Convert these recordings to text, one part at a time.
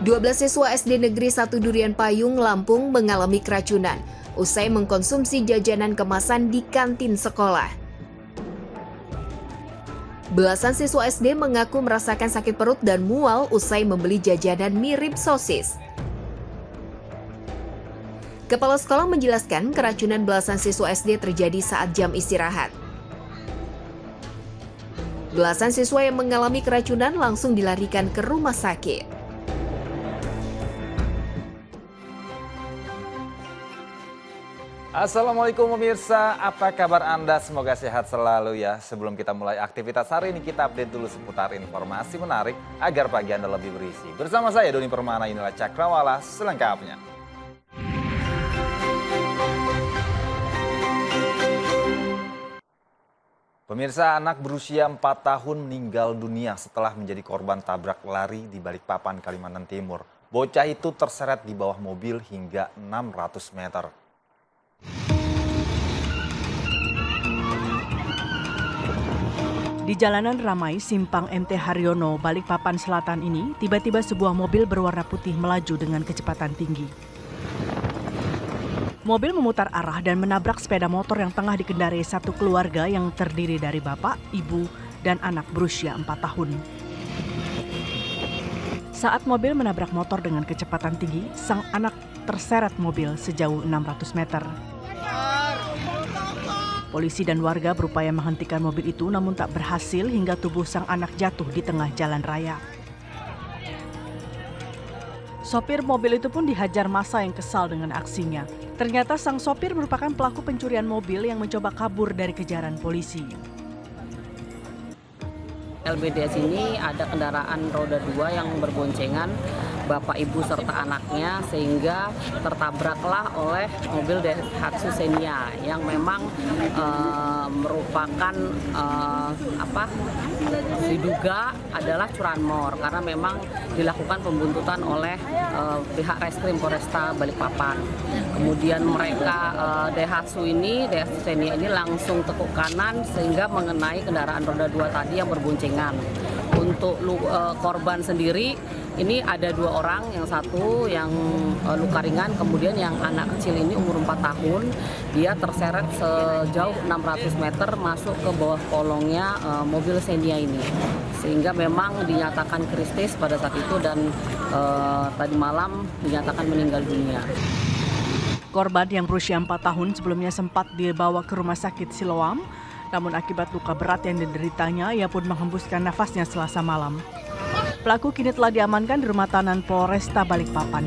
12 siswa SD Negeri 1 Durian Payung, Lampung mengalami keracunan usai mengkonsumsi jajanan kemasan di kantin sekolah. Belasan siswa SD mengaku merasakan sakit perut dan mual usai membeli jajanan mirip sosis. Kepala sekolah menjelaskan keracunan belasan siswa SD terjadi saat jam istirahat. Belasan siswa yang mengalami keracunan langsung dilarikan ke rumah sakit. Assalamualaikum pemirsa, apa kabar Anda? Semoga sehat selalu ya. Sebelum kita mulai aktivitas hari ini, kita update dulu seputar informasi menarik agar pagi Anda lebih berisi. Bersama saya Doni Permana, inilah Cakrawala selengkapnya. Pemirsa, anak berusia 4 tahun meninggal dunia setelah menjadi korban tabrak lari di Balikpapan, Kalimantan Timur. Bocah itu terseret di bawah mobil hingga 600 meter. Di jalanan ramai Simpang MT Haryono, Balikpapan Selatan ini, tiba-tiba sebuah mobil berwarna putih melaju dengan kecepatan tinggi. Mobil memutar arah dan menabrak sepeda motor yang tengah dikendarai satu keluarga yang terdiri dari bapak, ibu, dan anak berusia 4 tahun. Saat mobil menabrak motor dengan kecepatan tinggi, sang anak terseret mobil sejauh 600 meter. Polisi dan warga berupaya menghentikan mobil itu namun tak berhasil hingga tubuh sang anak jatuh di tengah jalan raya. Sopir mobil itu pun dihajar massa yang kesal dengan aksinya. Ternyata sang sopir merupakan pelaku pencurian mobil yang mencoba kabur dari kejaran polisi. LBDS ini ada kendaraan roda 2 yang berboncengan bapak ibu serta anaknya sehingga tertabraklah oleh mobil Daihatsu Xenia yang memang merupakan diduga adalah curanmor karena memang dilakukan pembuntutan oleh pihak Reskrim Polresta Balikpapan. Kemudian mereka Daihatsu Xenia ini langsung tekuk kanan sehingga mengenai kendaraan roda 2 tadi yang berboncengan. Untuk korban sendiri ini ada 2 orang, yang satu yang luka ringan, kemudian yang anak kecil ini umur 4 tahun, dia terseret sejauh 600 meter masuk ke bawah kolongnya mobil Xenia ini. Sehingga memang dinyatakan kritis pada saat itu dan tadi malam dinyatakan meninggal dunia. Korban yang berusia 4 tahun sebelumnya sempat dibawa ke rumah sakit Siloam, namun akibat luka berat yang dideritanya, ia pun menghembuskan nafasnya Selasa malam. Pelaku kini telah diamankan di rumah tahanan Polresta Balikpapan.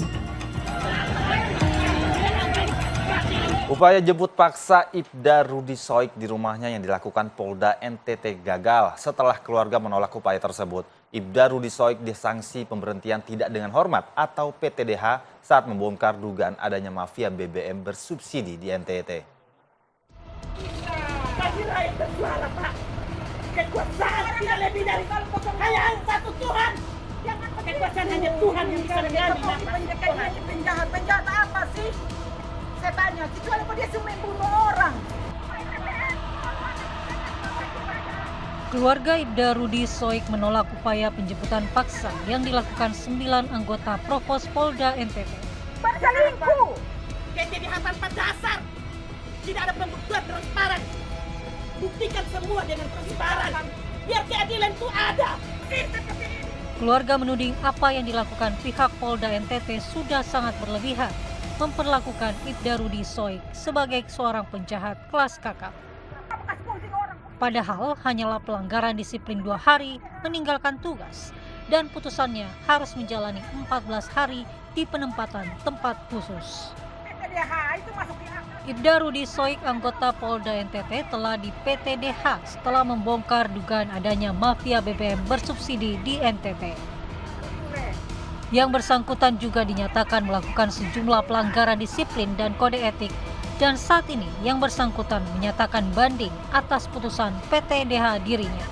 Upaya jemput paksa Ibda Rudi Soik di rumahnya yang dilakukan Polda NTT gagal setelah keluarga menolak upaya tersebut. Ibda Rudi Soik disanksi pemberhentian tidak dengan hormat atau PTDH saat membongkar dugaan adanya mafia BBM bersubsidi di NTT. Bagi rakyat bersuara, Pak. Kekuasaan tidak lebih dari hanya satu Tuhan. Kekuasaan hanya Tuhan yang bisa mengambil. Penjahat apa sih? Saya tanya, kecuali dia cuma membunuh orang. Keluarga Ibda Rudi Soik menolak upaya penjemputan paksa yang dilakukan 9 anggota Provos Polda NTT. Berselingkuh! Kejahatan pada dasar. Tidak ada pembuktian transparan. Buktikan semua dengan transparan. Biar keadilan itu ada. Keluarga menuding apa yang dilakukan pihak Polda NTT sudah sangat berlebihan, memperlakukan Ibda Rudi Soik sebagai seorang penjahat kelas kakap. Padahal hanyalah pelanggaran disiplin 2 hari meninggalkan tugas dan putusannya harus menjalani 14 hari di penempatan tempat khusus. Ibda Rudi Soik, anggota Polda NTT, telah di PTDH setelah membongkar dugaan adanya mafia BBM bersubsidi di NTT. Yang bersangkutan juga dinyatakan melakukan sejumlah pelanggaran disiplin dan kode etik, dan saat ini yang bersangkutan menyatakan banding atas putusan PTDH dirinya.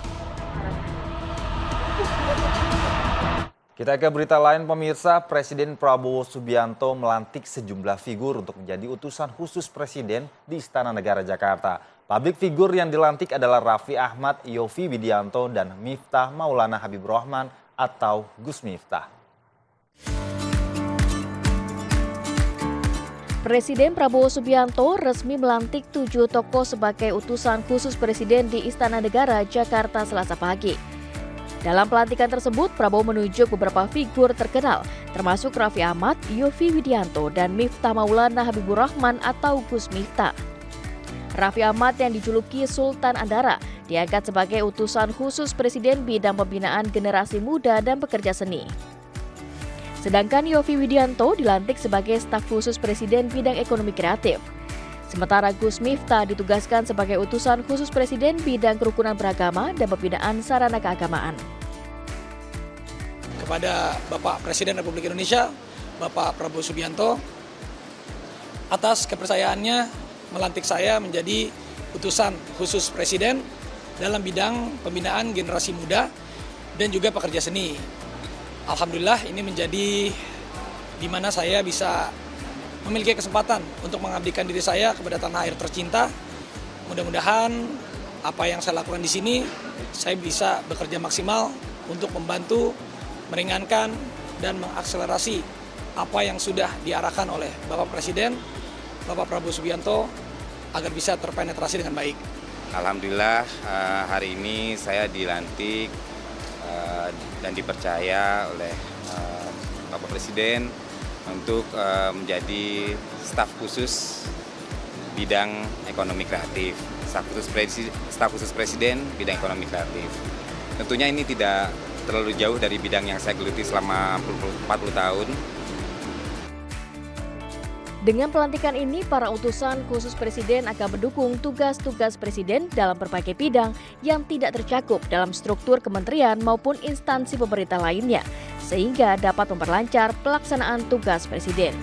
Kita ke berita lain pemirsa, Presiden Prabowo Subianto melantik sejumlah figur untuk menjadi utusan khusus Presiden di Istana Negara Jakarta. Publik figur yang dilantik adalah Raffi Ahmad, Yovie Widianto, dan Miftah Maulana Habibur Rahman atau Gus Miftah. Presiden Prabowo Subianto resmi melantik 7 tokoh sebagai utusan khusus Presiden di Istana Negara, Jakarta Selasa pagi. Dalam pelantikan tersebut, Prabowo menunjuk beberapa figur terkenal, termasuk Raffi Ahmad, Yovie Widianto, dan Miftah Maulana Habibur Rahman atau Gus Miftah. Raffi Ahmad yang dijuluki Sultan Andara diangkat sebagai utusan khusus Presiden bidang pembinaan generasi muda dan pekerja seni. Sedangkan Yovie Widianto dilantik sebagai staf khusus Presiden bidang ekonomi kreatif. Sementara Gus Miftah ditugaskan sebagai utusan khusus Presiden bidang kerukunan beragama dan pembinaan sarana keagamaan. Kepada Bapak Presiden Republik Indonesia, Bapak Prabowo Subianto, atas kepercayaannya melantik saya menjadi utusan khusus Presiden dalam bidang pembinaan generasi muda dan juga pekerja seni. Alhamdulillah ini menjadi di mana saya bisa memiliki kesempatan untuk mengabdikan diri saya kepada tanah air tercinta. Mudah-mudahan apa yang saya lakukan di sini, saya bisa bekerja maksimal untuk membantu, meringankan, dan mengakselerasi apa yang sudah diarahkan oleh Bapak Presiden, Bapak Prabowo Subianto, agar bisa terpenetrasi dengan baik. Alhamdulillah hari ini saya dilantik dan dipercaya oleh Bapak Presiden untuk menjadi staf khusus bidang ekonomi kreatif, staf khusus Presiden bidang ekonomi kreatif. Tentunya ini tidak terlalu jauh dari bidang yang saya geluti selama 40 tahun. Dengan pelantikan ini, para utusan khusus Presiden akan mendukung tugas-tugas Presiden dalam berbagai bidang yang tidak tercakup dalam struktur kementerian maupun instansi pemerintah lainnya, sehingga dapat memperlancar pelaksanaan tugas Presiden.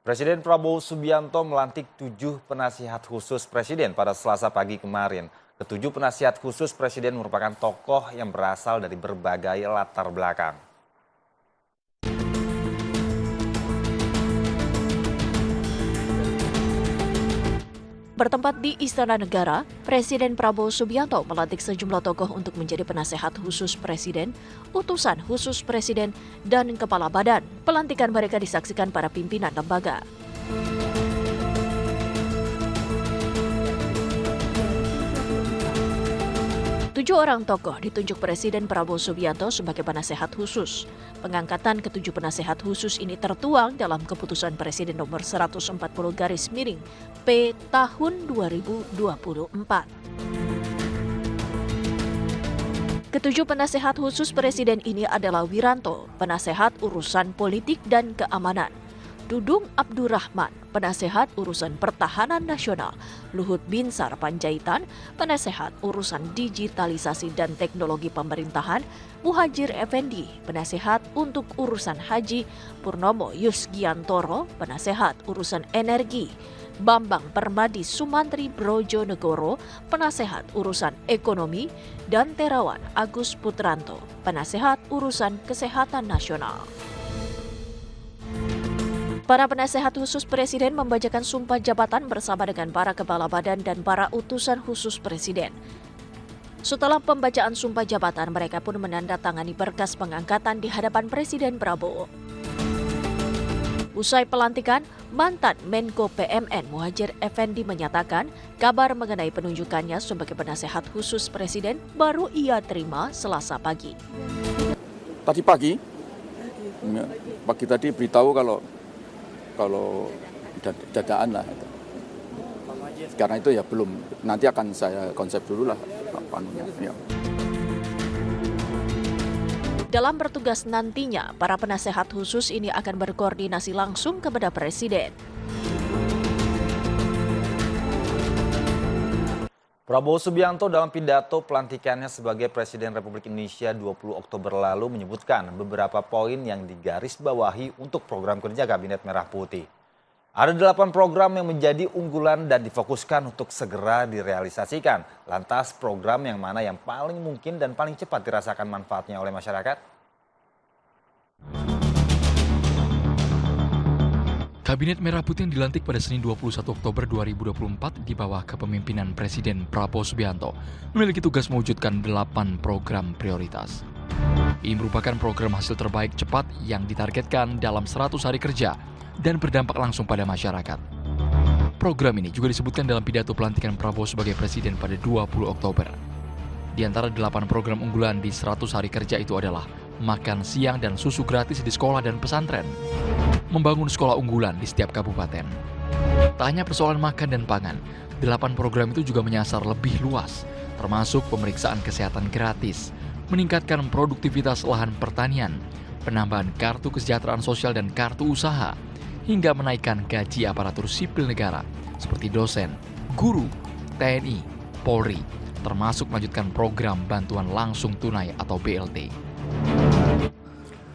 Presiden Prabowo Subianto melantik 7 penasihat khusus Presiden pada Selasa pagi kemarin. Ketujuh penasihat khusus Presiden merupakan tokoh yang berasal dari berbagai latar belakang. Bertempat di Istana Negara, Presiden Prabowo Subianto melantik sejumlah tokoh untuk menjadi penasehat khusus Presiden, utusan khusus Presiden, dan kepala badan. Pelantikan mereka disaksikan para pimpinan lembaga. Tujuh orang tokoh ditunjuk Presiden Prabowo Subianto sebagai penasehat khusus. Pengangkatan ketujuh penasehat khusus ini tertuang dalam Keputusan Presiden Nomor 140 garis miring P tahun 2024. Ketujuh penasehat khusus Presiden ini adalah Wiranto, penasehat urusan politik dan keamanan; Dudung Abdurrahman, penasehat urusan pertahanan nasional; Luhut Binsar Panjaitan, penasehat urusan digitalisasi dan teknologi pemerintahan; Muhajir Effendi, penasehat untuk urusan haji; Purnomo Yusgiantoro, penasehat urusan energi; Bambang Permadi Sumantri Brojonegoro, penasehat urusan ekonomi; dan Terawan Agus Putranto, penasehat urusan kesehatan nasional. Para penasehat khusus Presiden membacakan sumpah jabatan bersama dengan para kepala badan dan para utusan khusus Presiden. Setelah pembacaan sumpah jabatan, mereka pun menandatangani berkas pengangkatan di hadapan Presiden Prabowo. Usai pelantikan, mantan Menko PMN Muhajir Effendi menyatakan kabar mengenai penunjukannya sebagai penasehat khusus Presiden baru ia terima Selasa pagi. Tadi pagi tadi beritahu kalau dadaan lah. Karena itu ya belum, nanti akan saya konsep dulu lah panunya. Ya. Dalam bertugas nantinya, para penasehat khusus ini akan berkoordinasi langsung kepada Presiden. Prabowo Subianto dalam pidato pelantikannya sebagai Presiden Republik Indonesia 20 Oktober lalu menyebutkan beberapa poin yang digarisbawahi untuk program kerja Kabinet Merah Putih. Ada 8 program yang menjadi unggulan dan difokuskan untuk segera direalisasikan. Lantas program yang mana yang paling mungkin dan paling cepat dirasakan manfaatnya oleh masyarakat? Kabinet Merah Putih yang dilantik pada Senin 21 Oktober 2024 di bawah kepemimpinan Presiden Prabowo Subianto memiliki tugas mewujudkan 8 program prioritas. Ini merupakan program hasil terbaik cepat yang ditargetkan dalam 100 hari kerja dan berdampak langsung pada masyarakat. Program ini juga disebutkan dalam pidato pelantikan Prabowo sebagai presiden pada 20 Oktober. Di antara 8 program unggulan di 100 hari kerja itu adalah makan siang dan susu gratis di sekolah dan pesantren, membangun sekolah unggulan di setiap kabupaten. Tak hanya persoalan makan dan pangan, 8 program itu juga menyasar lebih luas, termasuk pemeriksaan kesehatan gratis, meningkatkan produktivitas lahan pertanian, penambahan kartu kesejahteraan sosial dan kartu usaha, hingga menaikkan gaji aparatur sipil negara seperti dosen, guru, TNI, Polri, termasuk melanjutkan program bantuan langsung tunai atau BLT.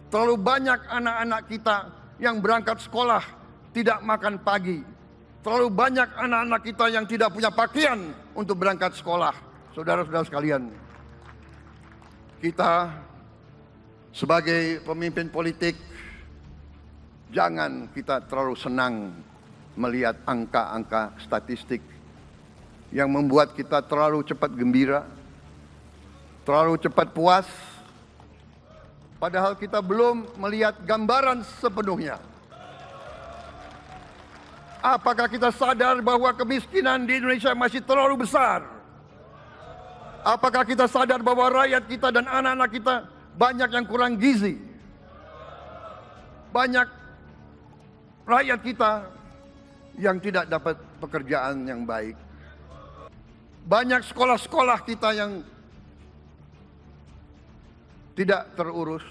Terlalu banyak anak-anak kita yang berangkat sekolah tidak makan pagi. Terlalu banyak anak-anak kita yang tidak punya pakaian untuk berangkat sekolah. Saudara-saudara sekalian, kita sebagai pemimpin politik, jangan kita terlalu senang melihat angka-angka statistik yang membuat kita terlalu cepat gembira, terlalu cepat puas, padahal kita belum melihat gambaran sepenuhnya. Apakah kita sadar bahwa kemiskinan di Indonesia masih terlalu besar? Apakah kita sadar bahwa rakyat kita dan anak-anak kita banyak yang kurang gizi? Banyak rakyat kita yang tidak dapat pekerjaan yang baik. Banyak sekolah-sekolah kita yang tidak terurus.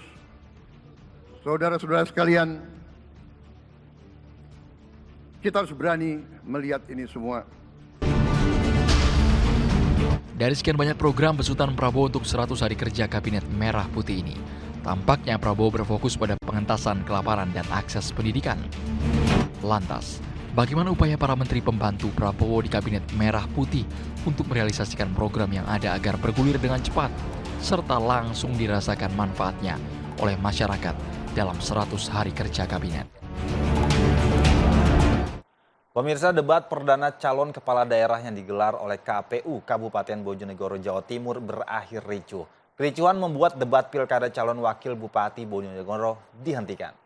Saudara-saudara sekalian, kita harus berani melihat ini semua. Dari sekian banyak program besutan Prabowo untuk 100 hari kerja Kabinet Merah Putih ini, tampaknya Prabowo berfokus pada pengentasan kelaparan dan akses pendidikan. Lantas, bagaimana upaya para menteri pembantu Prabowo di Kabinet Merah Putih untuk merealisasikan program yang ada agar bergulir dengan cepat, serta langsung dirasakan manfaatnya oleh masyarakat dalam 100 hari kerja Kabinet? Pemirsa, debat perdana calon kepala daerah yang digelar oleh KPU Kabupaten Bojonegoro, Jawa Timur berakhir ricuh. Kericuhan membuat debat pilkada calon wakil Bupati Bojonegoro dihentikan.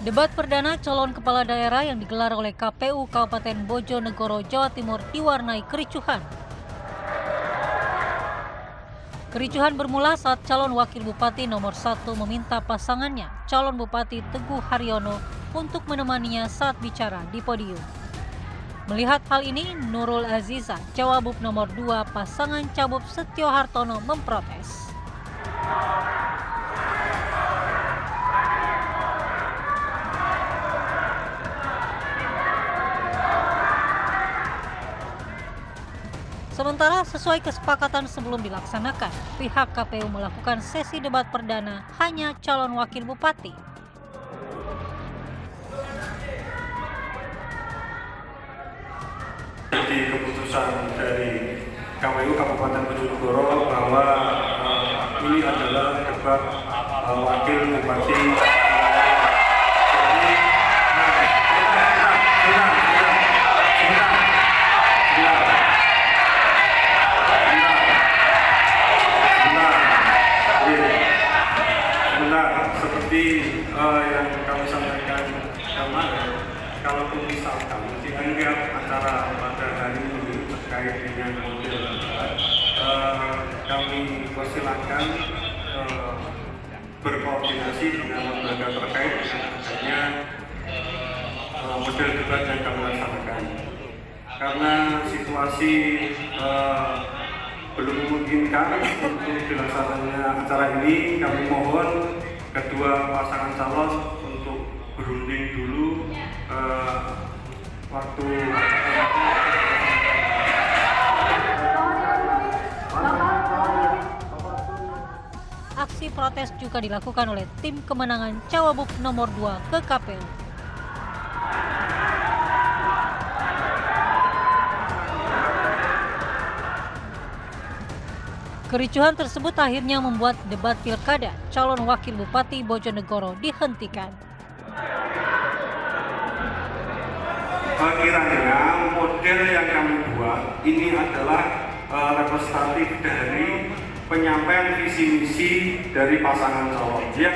Debat perdana calon kepala daerah yang digelar oleh KPU Kabupaten Bojonegoro, Jawa Timur diwarnai kericuhan. Kericuhan bermula saat calon wakil bupati nomor 1 meminta pasangannya, calon bupati Teguh Haryono, untuk menemaninya saat bicara di podium. Melihat hal ini, Nurul Aziza, Cawagup nomor 2 pasangan Cagup Setio Hartono memprotes. Sementara sesuai kesepakatan sebelum dilaksanakan, pihak KPU melakukan sesi debat perdana hanya calon wakil bupati. Jadi keputusan dari KPU Kabupaten Bojonegoro bahwa ini adalah debat wakil bupati. Yang kami sampaikan kemarin, kalaupun misalkan dianggap acara pada hari ini terkait dengan model debat, kami persilakan berkoordinasi dengan lembaga terkait dengan adanya model debat yang kami laksanakan. Karena situasi belum memungkinkan untuk dilaksanakannya acara ini, kami mohon kedua pasangan calon untuk berunding dulu waktu. Aksi protes juga dilakukan oleh tim kemenangan Cawagup nomor 2 ke KPU. Kericuhan tersebut akhirnya membuat debat pilkada calon wakil bupati Bojonegoro dihentikan. kiranya model yang kami buat ini adalah representatif dari penyampaian visi misi dari pasangan calon yang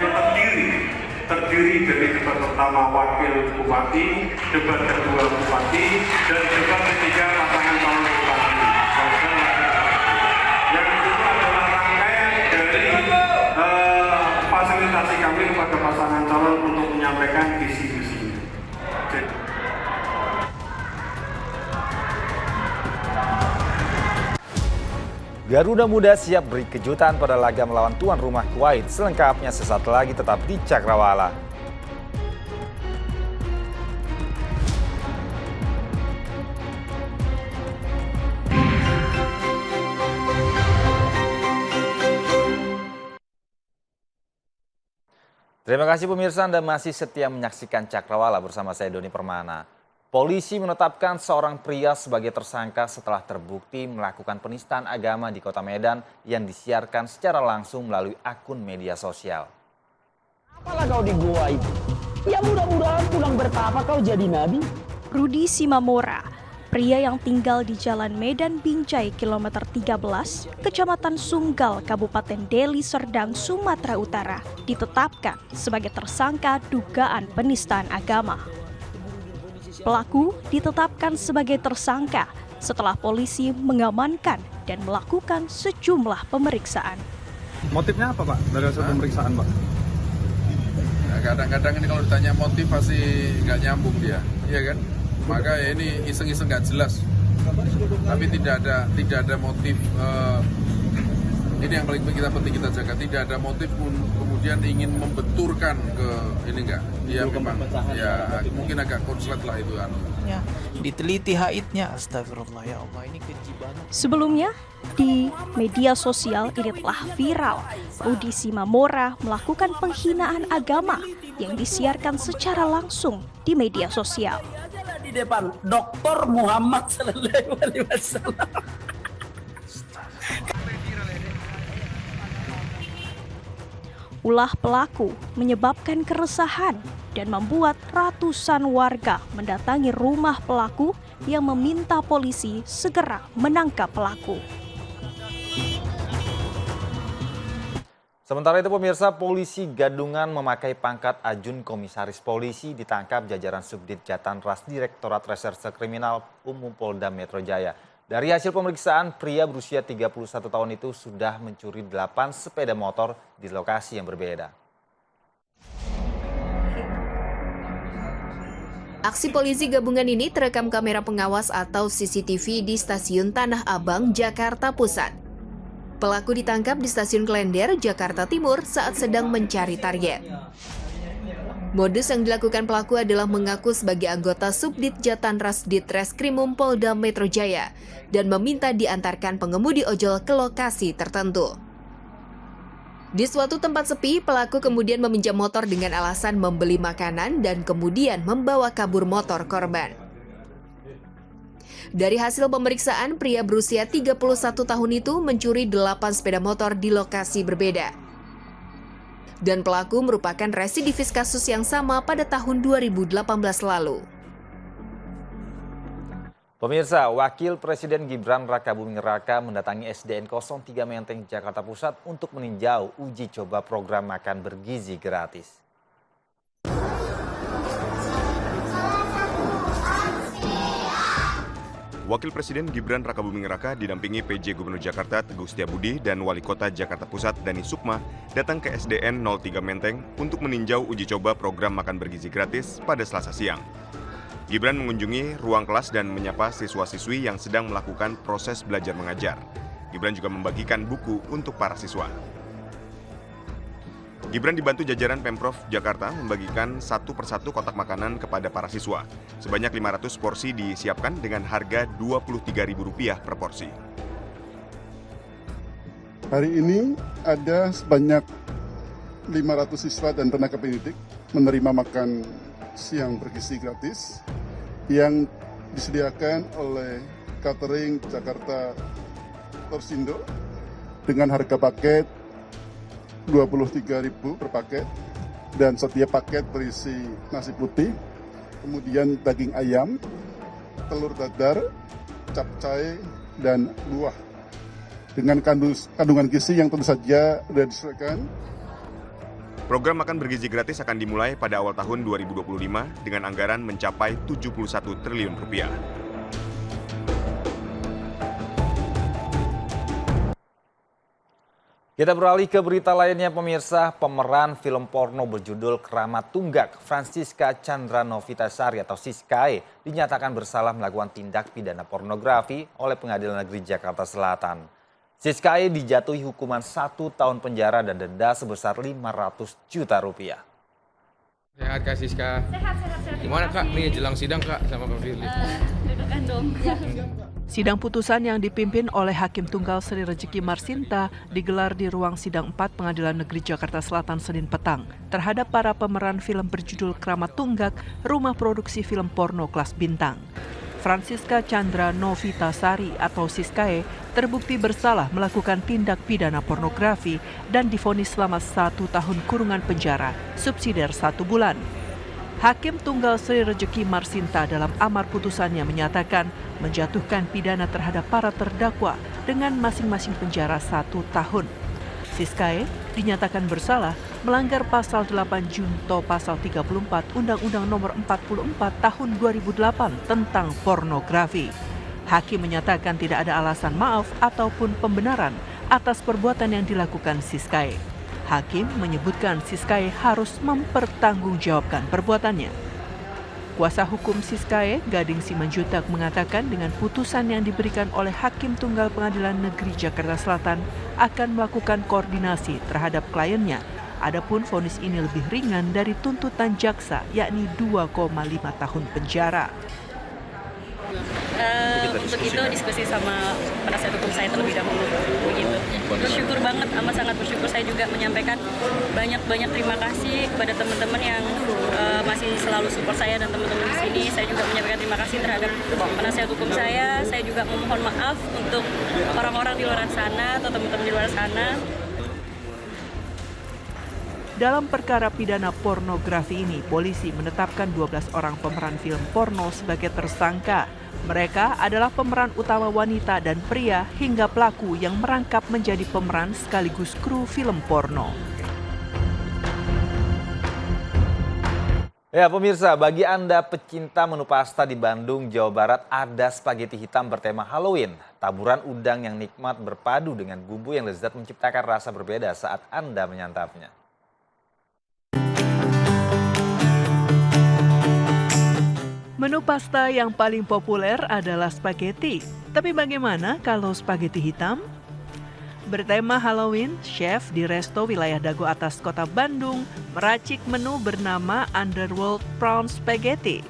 terdiri dari debat pertama wakil bupati, debat kedua bupati, dan debat ketiga pasangan calon bupati. Yang itu adalah rangkaian dari fasilitasi kami kepada pasangan calon untuk menyampaikan visi-visinya. Garuda Muda siap beri kejutan pada laga melawan tuan rumah Kuwait. Selengkapnya sesaat lagi tetap di Cakrawala. Terima kasih pemirsa, Anda masih setia menyaksikan Cakrawala bersama saya Doni Permana. Polisi menetapkan seorang pria sebagai tersangka setelah terbukti melakukan penistaan agama di Kota Medan yang disiarkan secara langsung melalui akun media sosial. Apalah kau di gua itu? Ya mudah-mudahan pulang bertapa kau jadi nabi. Rudi Simamora, pria yang tinggal di Jalan Medan Binjai kilometer 13, Kecamatan Sunggal, Kabupaten Deli Serdang, Sumatera Utara, ditetapkan sebagai tersangka dugaan penistaan agama. Pelaku ditetapkan sebagai tersangka setelah polisi mengamankan dan melakukan sejumlah pemeriksaan. Motifnya apa, Pak, dari hasil pemeriksaan, Pak? Nah, kadang-kadang ini kalau ditanya motif pasti nggak nyambung dia, iya kan? Maka ya ini iseng-iseng nggak jelas. Tapi tidak ada motif. Ini yang paling penting kita jaga. Tidak ada motif pun kemudian ingin membenturkan ke ini enggak. Dia memang ya mungkin agak konslet lah itu Ya, diteliti haidnya, astagfirullah ya Allah, ini keji banget. Sebelumnya di media sosial ini telah viral Rudi Simamora melakukan penghinaan agama yang disiarkan secara langsung di media sosial. Di depan Dr. Muhammad Sallallahu Alaihi Wasallam. Ulah pelaku menyebabkan keresahan dan membuat ratusan warga mendatangi rumah pelaku yang meminta polisi segera menangkap pelaku. Sementara itu pemirsa, polisi Gadungan memakai pangkat Ajun Komisaris Polisi ditangkap jajaran Subdit Jatanras Direktorat Reserse Kriminal Umum Polda Metro Jaya. Dari hasil pemeriksaan, pria berusia 31 tahun itu sudah mencuri 8 sepeda motor di lokasi yang berbeda. Aksi polisi gabungan ini terekam kamera pengawas atau CCTV di Stasiun Tanah Abang, Jakarta Pusat. Pelaku ditangkap di Stasiun Klender, Jakarta Timur saat sedang mencari target. Modus yang dilakukan pelaku adalah mengaku sebagai anggota Subdit Jatanras Ditreskrimum Polda Metro Jaya dan meminta diantarkan pengemudi ojol ke lokasi tertentu. Di suatu tempat sepi, pelaku kemudian meminjam motor dengan alasan membeli makanan dan kemudian membawa kabur motor korban. Dari hasil pemeriksaan, pria berusia 31 tahun itu mencuri 8 sepeda motor di lokasi berbeda. Dan pelaku merupakan residivis kasus yang sama pada tahun 2018 lalu. Pemirsa, Wakil Presiden Gibran Rakabuming Raka mendatangi SDN 03 Menteng, Jakarta Pusat untuk meninjau uji coba program makan bergizi gratis. Wakil Presiden Gibran Rakabuming Raka didampingi PJ Gubernur Jakarta Teguh Setiabudi dan Wali Kota Jakarta Pusat Dani Sukma datang ke SDN 03 Menteng untuk meninjau uji coba program makan bergizi gratis pada Selasa siang. Gibran mengunjungi ruang kelas dan menyapa siswa-siswi yang sedang melakukan proses belajar mengajar. Gibran juga membagikan buku untuk para siswa. Gibran dibantu jajaran Pemprov Jakarta membagikan satu persatu kotak makanan kepada para siswa. Sebanyak 500 porsi disiapkan dengan harga Rp23.000 per porsi. Hari ini ada sebanyak 500 siswa dan tenaga pendidik menerima makan siang bergizi gratis yang disediakan oleh catering Jakarta Torsindo dengan harga paket Rp23.000 per paket, dan setiap paket berisi nasi putih, kemudian daging ayam, telur dadar, capcay, dan buah. Dengan kandungan gizi yang tentu saja sudah disesuaikan. Program makan bergizi gratis akan dimulai pada awal tahun 2025 dengan anggaran mencapai 71 triliun rupiah. Kita beralih ke berita lainnya pemirsa, pemeran film porno berjudul Keramat Tunggak, Francisca Chandra Novitasari atau Siskae, dinyatakan bersalah melakukan tindak pidana pornografi oleh Pengadilan Negeri Jakarta Selatan. Siskae dijatuhi hukuman 1 tahun penjara dan denda sebesar 500 juta rupiah. Sehat Kak Siska. Sehat. Gimana Kak, nih jelang sidang Kak sama Kak Firly? Deg-degan dong. Sidang putusan yang dipimpin oleh Hakim Tunggal Sri Rejeki Marsinta digelar di ruang sidang 4 Pengadilan Negeri Jakarta Selatan Senin petang terhadap para pemeran film berjudul Keramat Tunggak, rumah produksi film porno kelas bintang. Francisca Chandra Novitasari atau Siskae terbukti bersalah melakukan tindak pidana pornografi dan divonis selama 1 tahun kurungan penjara, subsidiar 1 bulan. Hakim Tunggal Sri Rejeki Marsinta dalam amar putusannya menyatakan menjatuhkan pidana terhadap para terdakwa dengan masing-masing penjara 1 tahun. Siskae dinyatakan bersalah melanggar pasal 8 Junto pasal 34 Undang-Undang Nomor 44 Tahun 2008 tentang pornografi. Hakim menyatakan tidak ada alasan maaf ataupun pembenaran atas perbuatan yang dilakukan Siskae. Hakim menyebutkan Siskae harus mempertanggungjawabkan perbuatannya. Kuasa hukum Siskae, Gading Simanjuntak, mengatakan dengan putusan yang diberikan oleh Hakim Tunggal Pengadilan Negeri Jakarta Selatan akan melakukan koordinasi terhadap kliennya. Adapun vonis ini lebih ringan dari tuntutan jaksa, yakni 2,5 tahun penjara. Untuk itu diskusi sama penasihat hukum saya terlebih dahulu begitu. Bersyukur banget, amat sangat bersyukur. Saya juga menyampaikan banyak terima kasih kepada teman-teman yang masih selalu support saya dan teman-teman di sini. Saya juga menyampaikan terima kasih terhadap penasihat hukum saya. Saya juga memohon maaf untuk orang-orang di luar sana atau teman-teman di luar sana. Dalam perkara pidana pornografi ini, polisi menetapkan 12 orang pemeran film porno sebagai tersangka. Mereka adalah pemeran utama wanita dan pria hingga pelaku yang merangkap menjadi pemeran sekaligus kru film porno. Ya pemirsa, bagi Anda pecinta menu pasta di Bandung, Jawa Barat, ada spaghetti hitam bertema Halloween. Taburan udang yang nikmat berpadu dengan bumbu yang lezat menciptakan rasa berbeda saat Anda menyantapnya. Menu pasta yang paling populer adalah spaghetti. Tapi bagaimana kalau spaghetti hitam? Bertema Halloween, chef di resto wilayah Dago Atas Kota Bandung meracik menu bernama Underworld Prawn Spaghetti.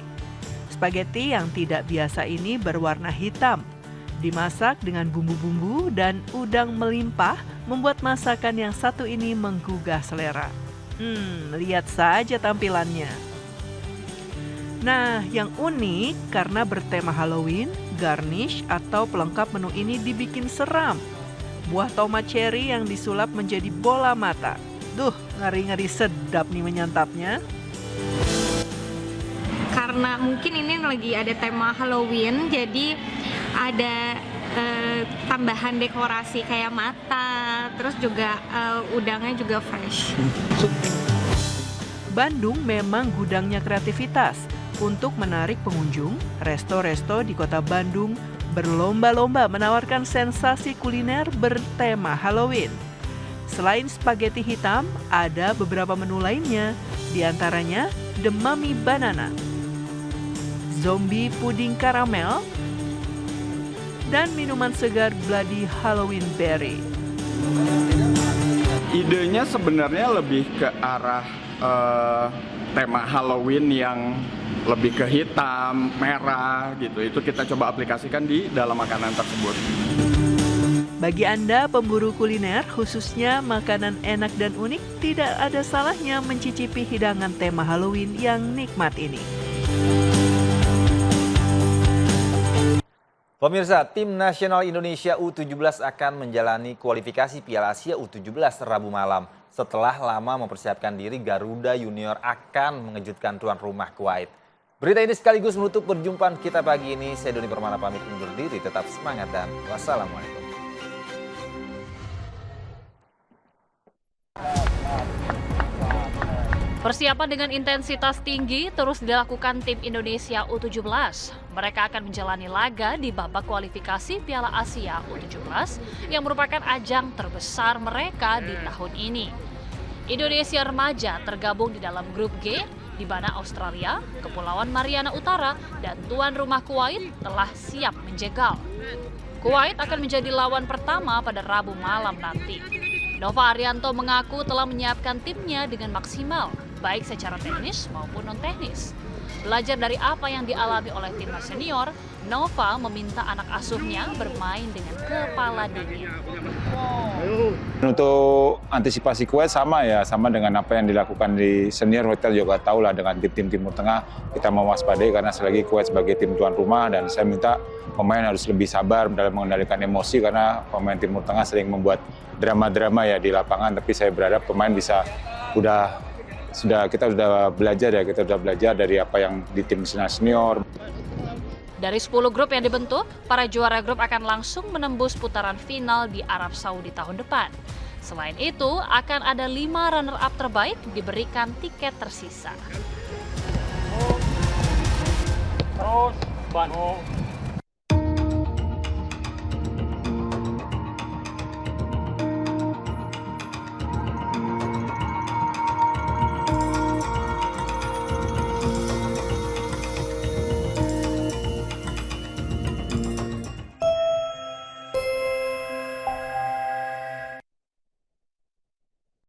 Spaghetti yang tidak biasa ini berwarna hitam. Dimasak dengan bumbu-bumbu dan udang melimpah membuat masakan yang satu ini menggugah selera. Lihat saja tampilannya. Nah, yang unik karena bertema Halloween, garnish atau pelengkap menu ini dibikin seram. Buah tomat cherry yang disulap menjadi bola mata. Duh, ngeri-ngeri sedap nih menyantapnya. Karena mungkin ini lagi ada tema Halloween, jadi ada tambahan dekorasi kayak mata, terus juga udangnya juga fresh. Bandung memang gudangnya kreativitas. Untuk menarik pengunjung, resto-resto di kota Bandung berlomba-lomba menawarkan sensasi kuliner bertema Halloween. Selain spaghetti hitam, ada beberapa menu lainnya, di antaranya The Mummy Banana, Zombie Puding Karamel, dan minuman segar Bloody Halloween Berry. Idenya sebenarnya lebih ke arah tema Halloween yang lebih ke hitam, merah gitu. Itu kita coba aplikasikan di dalam makanan tersebut. Bagi Anda pemburu kuliner, khususnya makanan enak dan unik, tidak ada salahnya mencicipi hidangan tema Halloween yang nikmat ini. Pemirsa, tim nasional Indonesia U17 akan menjalani kualifikasi Piala Asia U17 Rabu malam. Setelah lama mempersiapkan diri, Garuda Junior akan mengejutkan tuan rumah Kuwait. Berita ini sekaligus menutup perjumpaan kita pagi ini. Saya Doni Permana pamit undur diri. Tetap semangat dan wassalamualaikum. Persiapan dengan intensitas tinggi terus dilakukan tim Indonesia U17. Mereka akan menjalani laga di babak kualifikasi Piala Asia U17 yang merupakan ajang terbesar mereka di tahun ini. Indonesia remaja tergabung di dalam grup G, di mana Australia, Kepulauan Mariana Utara, dan tuan rumah Kuwait telah siap menjegal. Kuwait akan menjadi lawan pertama pada Rabu malam nanti. Nova Arianto mengaku telah menyiapkan timnya dengan maksimal, baik secara teknis maupun non-teknis. Belajar dari apa yang dialami oleh timnas senior, Nova meminta anak asuhnya bermain dengan kepala dingin. Untuk antisipasi Kuwait sama dengan apa yang dilakukan di senior. Kita juga tahu lah dengan tim-tim Timur Tengah kita mewaspadai karena selagi Kuwait sebagai tim tuan rumah, dan saya minta pemain harus lebih sabar dalam mengendalikan emosi karena pemain Timur Tengah sering membuat drama-drama ya di lapangan, tapi saya berharap pemain bisa kita sudah belajar dari apa yang di tim senior. Dari 10 grup yang dibentuk, para juara grup akan langsung menembus putaran final di Arab Saudi tahun depan. Selain itu, akan ada 5 runner-up terbaik diberikan tiket tersisa. Terus, ban.